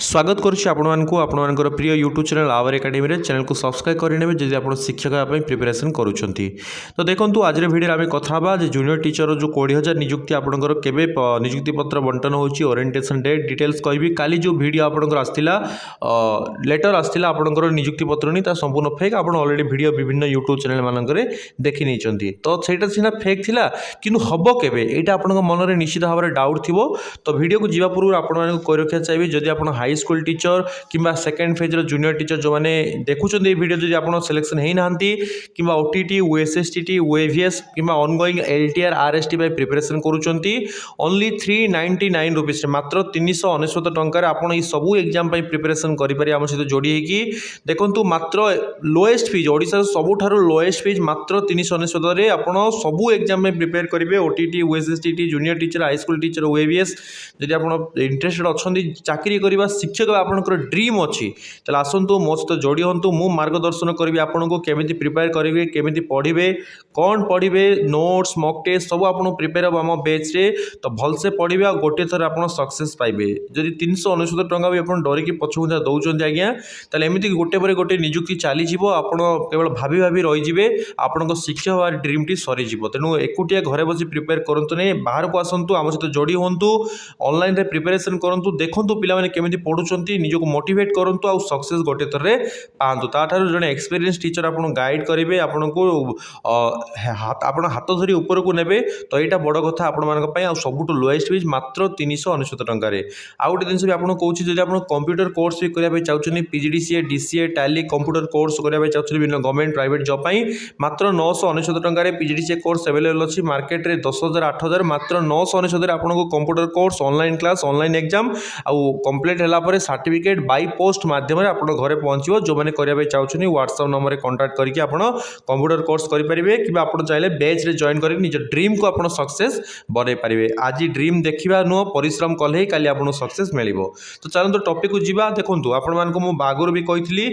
स्वागत करुच्ची आपणकर प्रिय YouTube channel our academy channel को सब्सक्राइब करने जब आप शिक्षक होगापी प्रिपेरेसन करुँच। तो देखो आज भिडियो आम कथा जूनियर टीचर जो 20,000 निजुक्ति आपंकर केवे निजुक्ति पत्र बंटन होची ओरिएंटेशन डेट डिटेल्स कहबी काली जो वीडियो आपंकर आसला लेटर आसला आपंकर निजुक्ति पत्र नहीं संपूर्ण फेक आप अलरेडी वीडियो विभिन्न यूट्यूब चैनल मानक देखी नहीं तो सहीटा सीना फेक थिला किंतु हम केवे यहाँ आप मन में निश्चित भाव में डाउट थी तो वीडियो को जीवा पूर्व आपको कही रखा चाहिए जदि आप हाई स्कूल टीचर किंबा सेकेंड फेज जूनियर टीचर जो मैंने देखुं वीडियो जब आप सिलेक्शन होना कि ओटीटी ओएसएसटीटी ओएवीएस किंबा ऑनगोइंग एलटीआर आरएसटी प्रिपरेशन करुँच ओनली 399 रुपीस मात्र 399 टंकार आप सबू एग्जाम प्रिपरेशन करें आम सहित जोड़ी देखो मात्र लोएस्ट फीज ओडिशा सबुठार लोएस्ट फीज मात्र 399 आप सबू एग्जाम प्रिपेयर करेंगे OTT OSSTT junior teacher high school teacher OAVS जब आप इंटरेस्टेड अच्छा चाकरी करवा शिक्षक आपंकर ड्रीम अच्छी तेल आसतु मो सहित जोड़ी हूँ मु मार्गदर्शन करी आपन को केमी प्रिपेयर करेंगे केमी पढ़े कौन पढ़े नोट्स मक टेस्ट सब आप प्रिपेयर हम आम बेच्रे तो भलसे पढ़े आ गोटे थर आप सक्सेस पाइबे जदि 399 टंका भी आप डरिकी पछुआ दौरान आज्ञा तेल एमती गोटे पर गोटे निजुक्ति चलीज आप केवल भाभी भाभी रहीजे आपण शिक्षा हमार ड्रीम टी सरीज तेणु एकुटिया घरे बसी प्रिपेयर करतु नहीं बाहर को आसतु आम सहित जोड़ी हूँ ऑनलाइन रे प्रिपरेशन करूँ देखूँ पिलाने केमी पढ़ुंट निजक मोटिवेट करूँ आ सक्सेस गोटे थर पातु ताठार जड़े एक्सपीरियंस टीचर आप गाइड करेंगे आपन को आप हाथ धरी ऊपर को ने तो यहाँ बड़ कथा आपण सबुठ लोएस्ट फीज मात्र 399 टंकार आउ गोटे जिन भी आपको कौन जब आप कंप्यूटर कोर्स भी करने चाहते PGDCA DCA tally computer course करने चाहते विभिन्न गवर्नमेंट प्राइवेट जॉब मात्र 999 टंकार पीजीडीसीए कोर्स अवेलेबल अच्छी मार्केट में 10,000 8,000 मात्र 999 आपको computer course online class online exam आउ कंप्लीट है सर्टिफिकेट बाय पोस्ट माध्यम आप घरे पहुँचो जो मैंने करने चाहते व्हाट्सएप नंबर कांटेक्ट करके आप कंप्यूटर कोर्स करेंगे कि आप चाहिए बैच रे जॉइन कर निज ड्रीम को आप सक्सेस बनई पारे आज ड्रीम देखा नुह परिश्रम कले काली आपको सक्सेस मिल तो चलते टॉपिक को जीवा देखूँ आपण आगुरी भी कही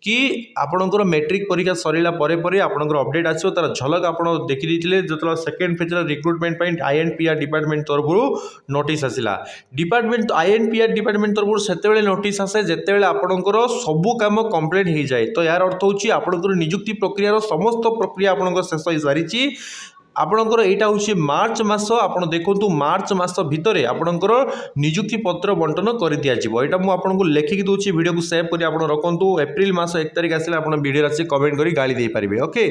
कि आपंकर मैट्रिक परीक्षा सरला आपंकर अपडेट आसो तार झलक आप देखी जो सेकेंड फेज रिक्रुटमेंट आईएनपीआर डिपार्टमेंट तरफ नोटिस आसला डिपार्टमेंट आईएनपीआर डिपार्टमेंट तरफ से नोटिस आसे जिते आपंकर सबू कम कम्प्लीट हो जाए तो यार अर्थ होची आपंकर निजुक्ति प्रक्रिया समस्त प्रक्रिया आपंकर शेष हो सारी आपणकर यहाँ हूँ मार्च मास आप देखु मार्च मास भितर आपणकर निजुक्ति पत्र बंटन कर दिज्व यहाँ मुझे लेखिकी दूसरी वीडियो को सेव कर रखु एप्रिल मास 1 तारिख आसे आप वीडियो आसी कमेंट कर गाड़ी दे पारे ओके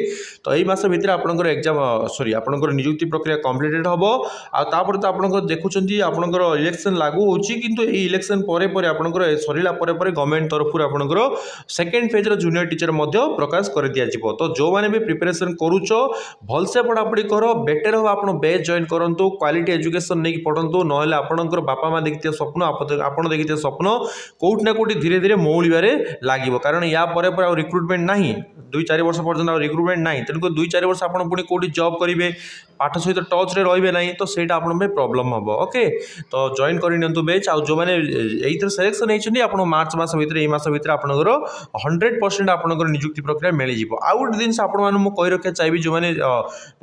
तो यही मास भितर आपंकर एग्जाम सॉरी आपंकर निजुक्ति प्रक्रिया कम्प्लीटेड हम आपर तो आप देखुं आपंकर इलेक्शन लागू होची किंतु ये इलेक्शन पर आपंकर सरला गवर्नमेंट तरफ आपंकर सेकेंड फेज जूनियर टीचर प्रकाश कर दिज्व तो जो मैंने भी प्रिपरेशन करुच भलसे पढ़ापढ़ी कर बेटर हम आप बैच जॉइन करूँ क्वालिटी एजुकेशन नहीं पढ़ु ना आपंकर बापा माँ देखते स्वप्न आप देखते स्वप्न कौट ना कौटी धीरे धीरे मौलिबारे लगे कारण या रिक्रुटमेंट ना 2-4 वर्ष पर्यटन रिक्रुटमेंट ना तेणुक 2-4 वर्ष आप पुणी कौटी जॉब करेंगे पाठ सहित टच रे रही ना तो सहीटा आप प्रोब्लेम हम ओके तो जॉइन कर बैच आ जो मैंने यही सिलेक्शन होती आप मार्च मास भितर ये मास भितर आपंकर 100% आपंकर निजुक्ति प्रक्रिया मिल जाए आउ गोटे जिन आपको कही रखा चाहिए जो मैंने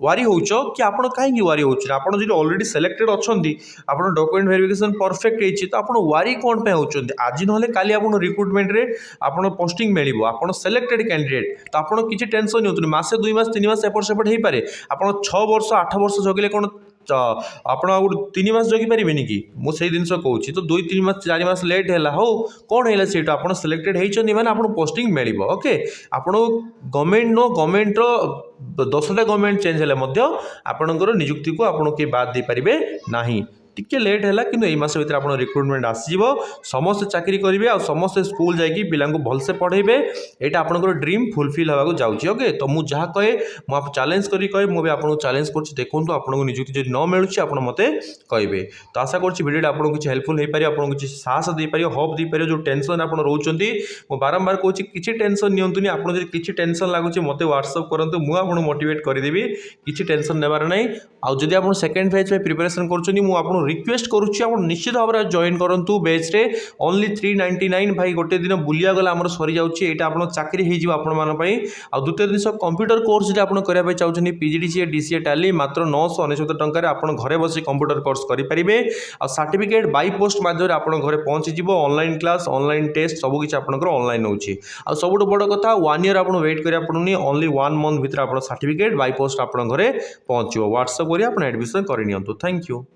वारी हो कि आप कहीं वारी होती आप ऑलरेडी सिलेक्टेड अच्छा आप डॉक्यूमेंट वेरिफिकेशन परफेक्ट होती तो आप वारी कौन पे होती आज ना काली आप रिक्रुटमेंट रे आप पोस्टिंग मिल आप सिलेक्टेड कैंडिडेट तो आप किसी टेंशन नहीं मासे 2 मास 3 मास एपट सेपट हो पारे आप 6 वर्ष 8 वर्ष जगिले कौन ଆପଣ ଆଉ 3 ମାସ ଜଗି ପାରିବେନି କି ମୁଁ ସେଇ ଜିନିଷ କହୁଛି ତ 2-3 ମାସ 4 ମାସ ଲେଟ୍ ହେଲା ହଉ କ'ଣ ହେଲା ସେଇଟା ଆପଣ ସିଲେକ୍ଟେଡ୍ ହେଇଛନ୍ତି ମାନେ ଆପଣଙ୍କୁ ପୋଷ୍ଟିଂ ମିଳିବ ଓକେ ଆପଣ ଗଭର୍ଣ୍ଣମେଣ୍ଟ नो ଗଭର୍ଣ୍ଣମେଣ୍ଟର 10ଟା ଗଭର୍ଣ୍ଣମେଣ୍ଟ ଚେଞ୍ଜ ହେଲେ ମଧ୍ୟ ଆପଣଙ୍କର ନିଯୁକ୍ତିକୁ ଆପଣ କିଏ ବାଦ ଦେଇପାରିବେ ନାହିଁ टिके लेट है कि यही मास भर आप रिक्रुटमेंट आसव समस्ते चाकरी करेंगे और समस्ते स्कूल जाकि पिला भलसे पढ़ेबे यहाँ आपंकर ड्रीम फुलफिल होगा जाऊँगी ओके तो मुझे जहाँ कहे मुझे चैलेंज करी कहे मुझे आपको चैलेंज कर देखूँ आपको निजुक्ति जब न मिलूँ आप मत कहे तो आशा करुँच आपको किसी हेल्पफुल हो पारे आपको किसी साहस दे पारे होप दे पारे जो टेंशन आप रोच मुझे बारंबार कहूँ किसी टेंशन नियंतुनी आप किसी टेंशन लगुच मत व्हाट्सअप करूँ मुझे मोटिवेट करदेवी किसी टेंशन नेबार ना आउ जब आप सेकेंड फेज में प्रिपरेशन कर रिक्वेस्ट करुच्ची आप निश्चित भाव में जॉइन करूँ बैच रे ओनली 399 भाई गोटे दिन बुलिया गला आमर सरी जाऊँगी यहाँ आप चाकरी हो आ द्वितीय जिन कंप्यूटर कोर्स जो आप करने चाहते पीजीडीसीए डीसीए टैली मात्र 999 टकर आप घरे बस कंप्यूटर कोर्स करेंगे आ सर्टिफिकेट बाय पोस्ट माध्यम आप घरे पहुँची ऑनलाइन क्लास ऑनलाइन टेस्ट सबकि आपंकर ऑनलाइन होची आ सबुठ बड़ कथा 1 ईयर आप वेट करा पड़ूनी ओनली 1 मंथ भीतर आप सर्टिफिकेट बाय पोस्ट आप घरे पहुँचो व्हाट्सएप कर एडमिशन कर थैंक यू।